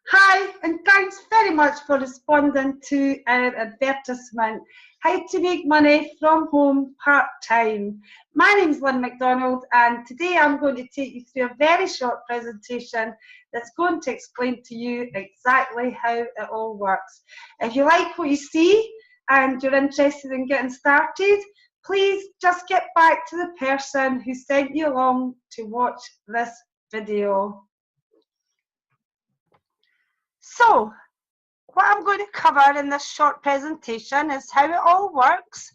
Hi, and thanks very much for responding to our advertisement, How to Make Money from Home Part-Time. My name's Lynn McDonald, and today I'm going to take you through a very short presentation that's going to explain to you exactly how it all works. If you like what you see and you're interested in getting started, please just get back to the person who sent you along to watch this video. So, what I'm going to cover in this short presentation is how it all works,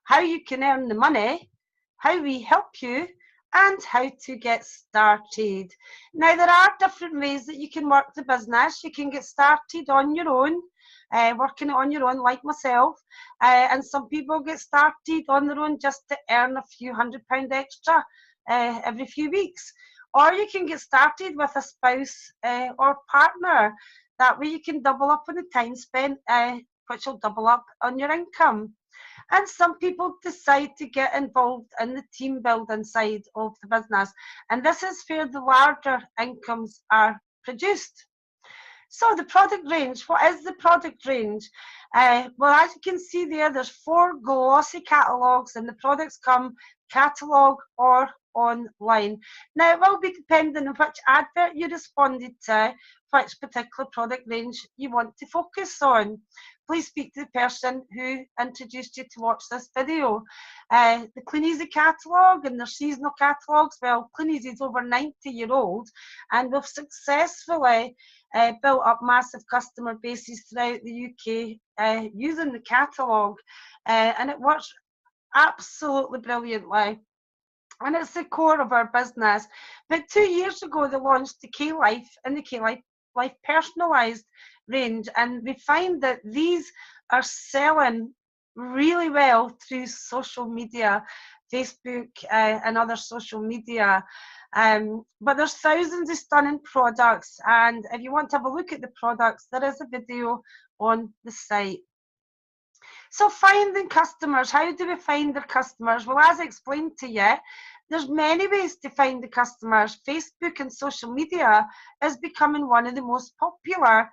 how you can earn the money, how we help you, and how to get started. Now, there are different ways that you can work the business. You can get started on your own, working it on your own like myself, and some people get started on their own just to earn a few £100 extra every few weeks. Or you can get started with a spouse or partner. That way you can double up on the time spent, which will double up on your income. And some people decide to get involved in the team building side of the business. And this is where the larger incomes are produced. So the product range, what is the product range? Well, as you can see there's 4 glossy catalogues, and the products come catalogue or online. Now, it will be dependent on which advert you responded to, which particular product range you want to focus on. Please speak to the person who introduced you to watch this video. The Clean Easy catalogue and their seasonal catalogues, well, Clean Easy is over 90-year-old, and we've successfully built up massive customer bases throughout the UK using the catalogue, and it works absolutely brilliantly. And it's the core of our business. But 2 years ago, they launched the K-Life and the K-Life Personalised range, and we find that these are selling really well through social media, Facebook and other social media. But there's thousands of stunning products, and if you want to have a look at the products, there is a video on the site. So finding customers, how do we find our customers? Well, as I explained to you, there's many ways to find the customers. Facebook and social media is becoming one of the most popular.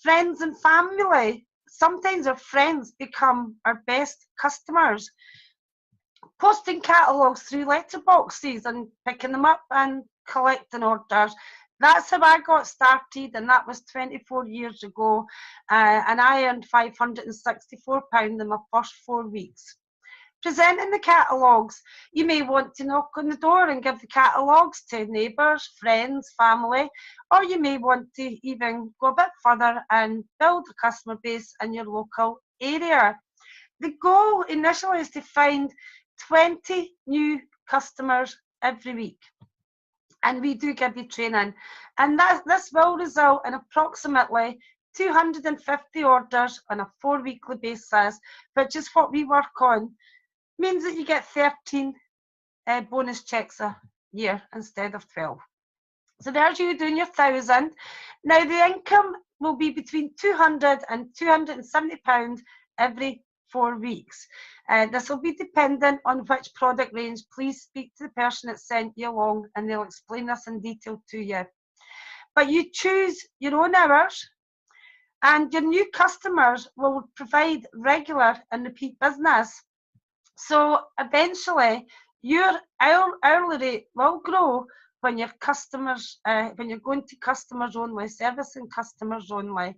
Friends and family, sometimes our friends become our best customers. Posting catalogues through letterboxes and picking them up and collecting orders. That's how I got started, and that was 24 years ago, and I earned £564 in my first 4 weeks. Presenting the catalogues, you may want to knock on the door and give the catalogues to neighbours, friends, family, or you may want to even go a bit further and build a customer base in your local area. The goal initially is to find 20 new customers every week. And we do give you training, and this will result in approximately 250 orders on a 4-weekly basis, which is what we work on. Means that you get 13 bonus checks a year instead of 12. So there's you doing your 1,000. Now the income will be between £200 and £270 every 4 weeks. This will be dependent on which product range. Please speak to the person that sent you along, and they'll explain this in detail to you. But you choose your own hours, and your new customers will provide regular and repeat business. So eventually your hourly rate will grow when your customers, when you're going to customers only, servicing customers only.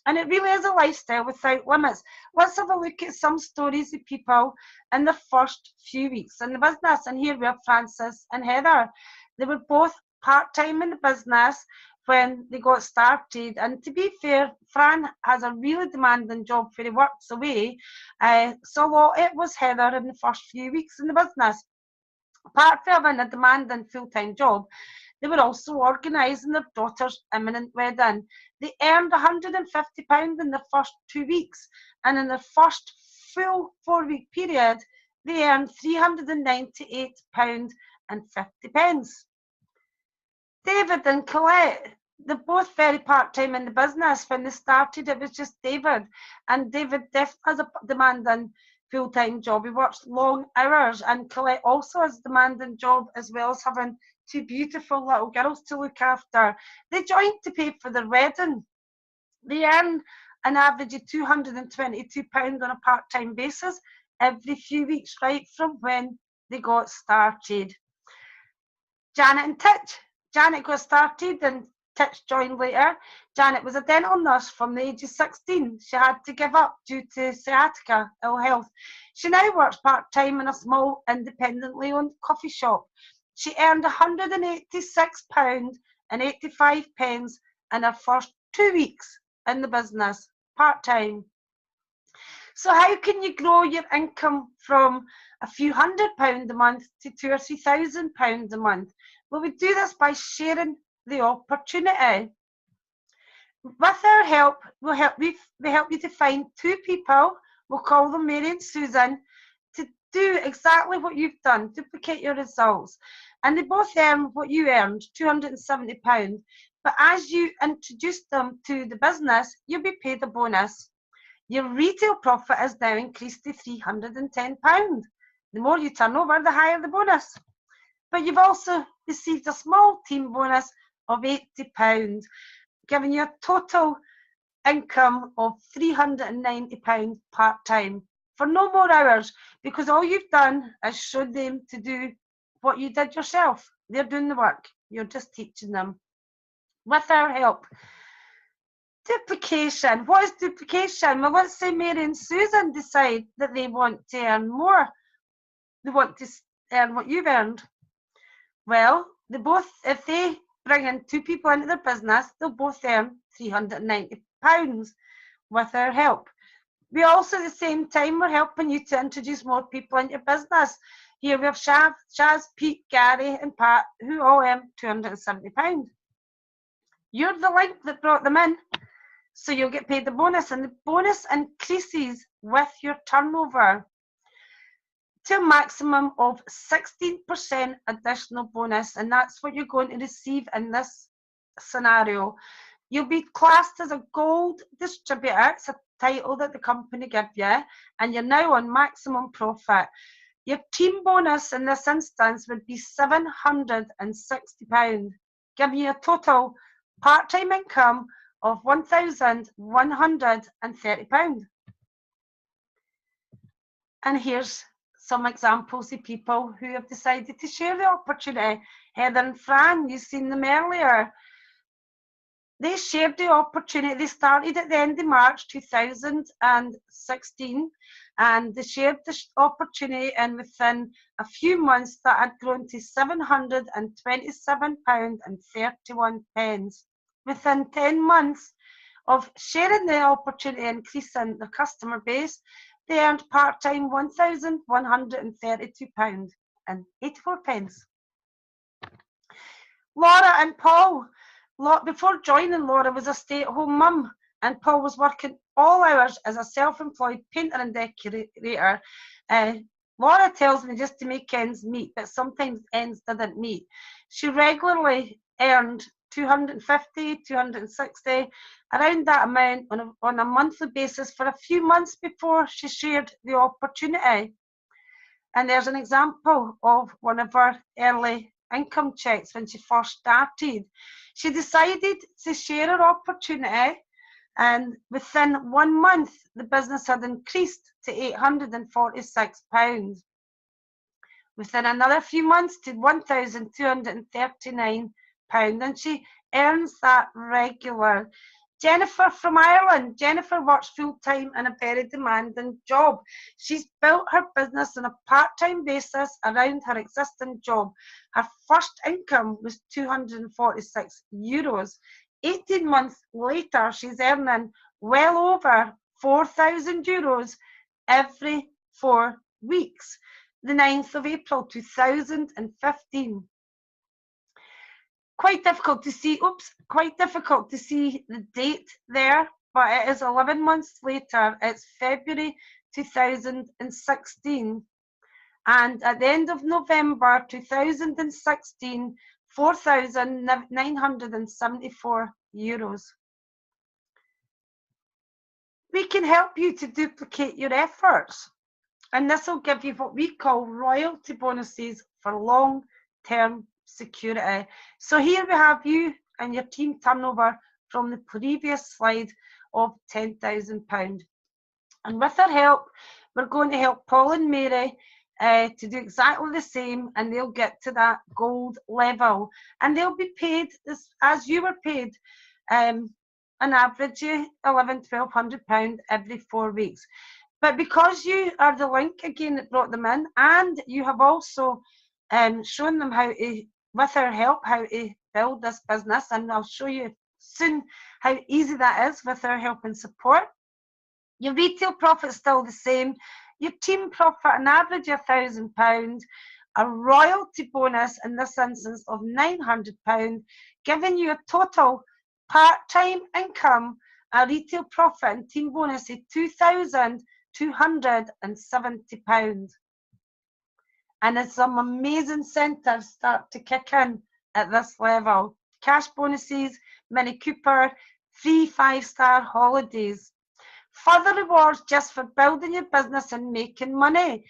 And it really is a lifestyle without limits. Let's have a look at some stories of people in the first few weeks in the business. And here we have Francis and Heather. They were both part-time in the business when they got started. And to be fair, Fran has a really demanding job where he works away. So it was Heather in the first few weeks in the business. Apart from having a demanding full-time job, they were also organising their daughter's imminent wedding. They earned £150 in the first 2 weeks, and in the first full 4-week period, they earned £398.50. David and Colette, they're both very part-time in the business. When they started, it was just David, and David definitely has a demanding full-time job. He works long hours, and Colette also has a demanding job, as well as having two beautiful little girls to look after. They joined to pay for their wedding. They earn an average of £222 on a part-time basis every few weeks, right from when they got started. Janet and Titch. Janet got started and Titch joined later. Janet was a dental nurse from the age of 16. She had to give up due to sciatica, ill health. She now works part-time in a small, independently owned coffee shop. She earned £186.85 in her first 2 weeks in the business, part-time. So how can you grow your income from a few £100 a month to £2,000 or £3,000 a month? Well, we do this by sharing the opportunity. With our help, we help you to find two people, we'll call them Mary and Susan, to do exactly what you've done, duplicate your results. And they both earn what you earned, £270. But as you introduce them to the business, you'll be paid a bonus. Your retail profit is now increased to £310. The more you turn over, the higher the bonus. But you've also received a small team bonus of £80, giving you a total income of £390 part-time for no more hours, because all you've done is showed them to do what you did yourself. They're doing the work. You're just teaching them. With our help. Duplication. What is duplication? Well, let's say Mary and Susan decide that they want to earn more. They want to earn what you've earned. Well, they both, if they bring in two people into their business, they'll both earn £390 with our help. We also, at the same time, we're helping you to introduce more people into your business. Here we have Shaz, Pete, Gary, and Pat, who all earn £270. You're the link that brought them in. So you'll get paid the bonus, and the bonus increases with your turnover to a maximum of 16% additional bonus, and that's what you're going to receive in this scenario. You'll be classed as a gold distributor. It's a title that the company give you, and you're now on maximum profit. Your team bonus in this instance would be £760, giving you a total part-time income of £1,130. And here's some examples of people who have decided to share the opportunity. Heather and Fran, you've seen them earlier. They shared the opportunity. They started at the end of March 2016, and they shared the opportunity, and within a few months that had grown to £727.31. Within 10 months of sharing the opportunity, increasing the customer base, they earned part-time £1,132.84. Laura and Paul. Before joining, Laura was a stay-at-home mum, and Paul was working all hours as a self-employed painter and decorator. Laura tells me just to make ends meet, but sometimes ends didn't meet. She regularly earned £250, £260, around that amount on a monthly basis for a few months before she shared the opportunity. And there's an example of one of her early income checks when she first started. She decided to share her opportunity, and within 1 month the business had increased to £846. Within another few months to £1,239, and she earns that regular. Jennifer from Ireland. Jennifer works full-time in a very demanding job. She's built her business on a part-time basis around her existing job. Her first income was €246. 18 months later, she's earning well over €4,000 every 4 weeks. The 9th of April 2015. Quite difficult to see the date there, but it is 11 months later. It's February 2016, and at the end of November 2016, €4,974. We can help you to duplicate your efforts, and this will give you what we call royalty bonuses for long-term security. So here we have you and your team turnover from the previous slide of £10,000. And with our help, we're going to help Paul and Mary to do exactly the same, and they'll get to that gold level. And they'll be paid as you were paid, an average of £1,100–1,200 every 4 weeks. But because you are the link again that brought them in, and you have also shown them how to, with our help, how to build this business, and I'll show you soon how easy that is with our help and support. Your retail profit's still the same. Your team profit, an average of £1,000, a royalty bonus in this instance of £900, giving you a total part-time income, a retail profit and team bonus of £2,270. And as some amazing centres start to kick in at this level. Cash bonuses, Mini Cooper, free 5-star holidays. Further rewards just for building your business and making money.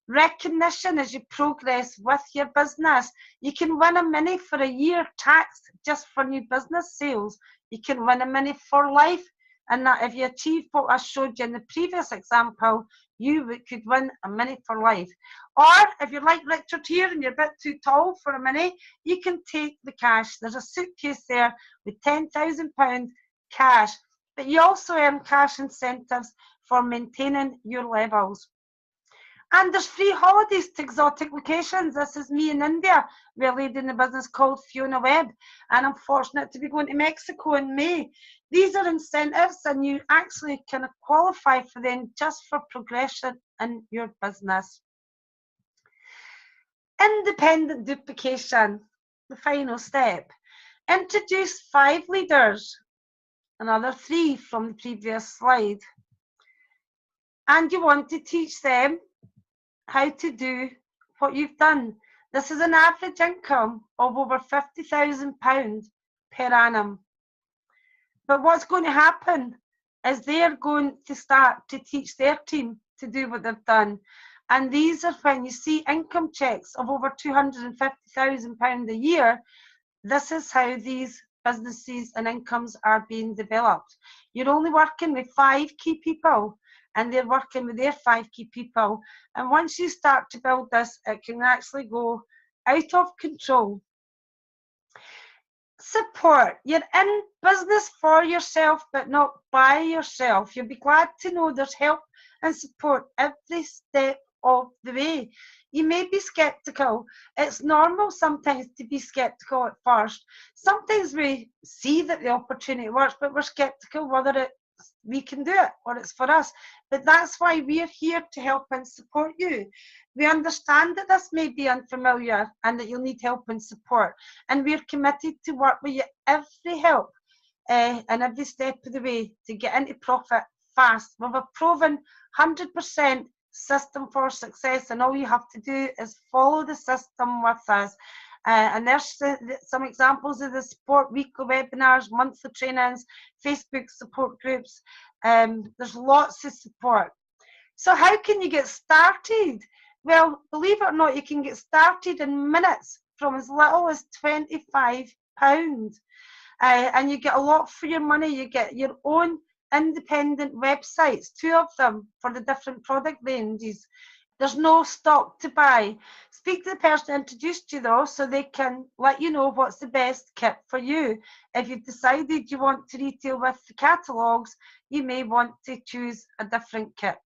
Recognition as you progress with your business. You can win a Mini for a year taxed just for new business sales. You can win a Mini for life, and that if you achieve what I showed you in the previous example, you could win a Mini for life. Or if you're like Richard here and you're a bit too tall for a Mini, you can take the cash. There's a suitcase there with £10,000 cash. But you also earn cash incentives for maintaining your levels. And there's free holidays to exotic locations. This is me in India. We're leading a business called Fiona Webb, and I'm fortunate to be going to Mexico in May. These are incentives, and you actually can qualify for them just for progression in your business. Independent duplication, the final step. Introduce 5 leaders. Another 3 from the previous slide. And you want to teach them how to do what you've done. This is an average income of over £50,000 per annum. But what's going to happen is they're going to start to teach their team to do what they've done. And these are when you see income checks of over £250,000 a year. This is how these businesses and incomes are being developed. You're only working with 5 key people, and they're working with their 5 key people. And once you start to build this, it can actually go out of control. Support. You're in business for yourself, but not by yourself. You'll be glad to know there's help and support every step of the way. You may be skeptical. It's normal sometimes to be skeptical at first. Sometimes we see that the opportunity works, but we're skeptical whether we can do it or it's for us. But that's why we're here to help and support you. We understand that this may be unfamiliar and that you'll need help and support. And we're committed to work with you every help and every step of the way to get into profit fast. We have a proven 100% system for success, and all you have to do is follow the system with us. And there's some examples of the support: weekly webinars, monthly trainings, Facebook support groups. There's lots of support. So how can you get started? Well, believe it or not, you can get started in minutes from as little as £25. And you get a lot for your money. You get your own independent websites, 2 of them for the different product ranges. There's no stock to buy. Speak to the person who introduced you though, so they can let you know what's the best kit for you. If you've decided you want to retail with the catalogues, you may want to choose a different kit.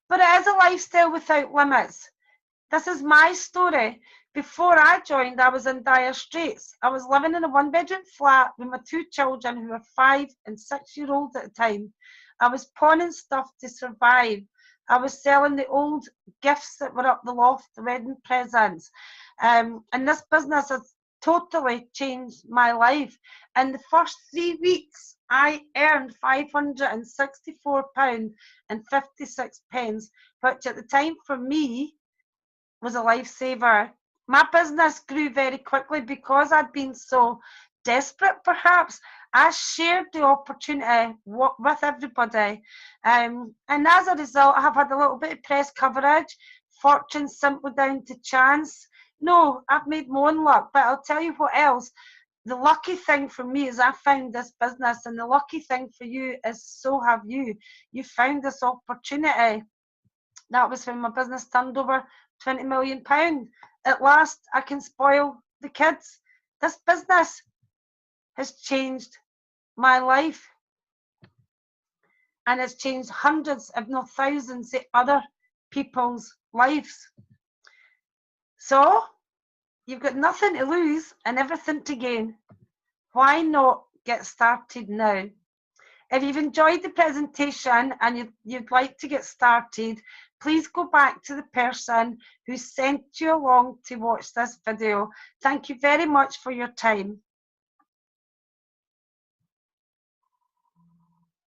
But it is a lifestyle without limits. This is my story. Before I joined, I was in dire straits. I was living in a 1-bedroom flat with my 2 children who were 5 and 6-year-old at the time. I was pawning stuff to survive. I was selling the old gifts that were up the loft, the wedding presents. And this business has totally changed my life. In the first 3 weeks, I earned £564.56, which at the time for me was a lifesaver. My business grew very quickly because I'd been so desperate, perhaps. I shared the opportunity with everybody. And as a result, I have had a little bit of press coverage. Fortune simple down to chance. No, I've made my own luck, but I'll tell you what else. The lucky thing for me is I found this business, and the lucky thing for you is so have you. You found this opportunity. That was when my business turned over £20 million. At last, I can spoil the kids. This business has changed my life, and it's changed hundreds, if not thousands, of other people's lives. So, you've got nothing to lose and everything to gain. Why not get started now? If you've enjoyed the presentation and you'd like to get started, please go back to the person who sent you along to watch this video. Thank you very much for your time.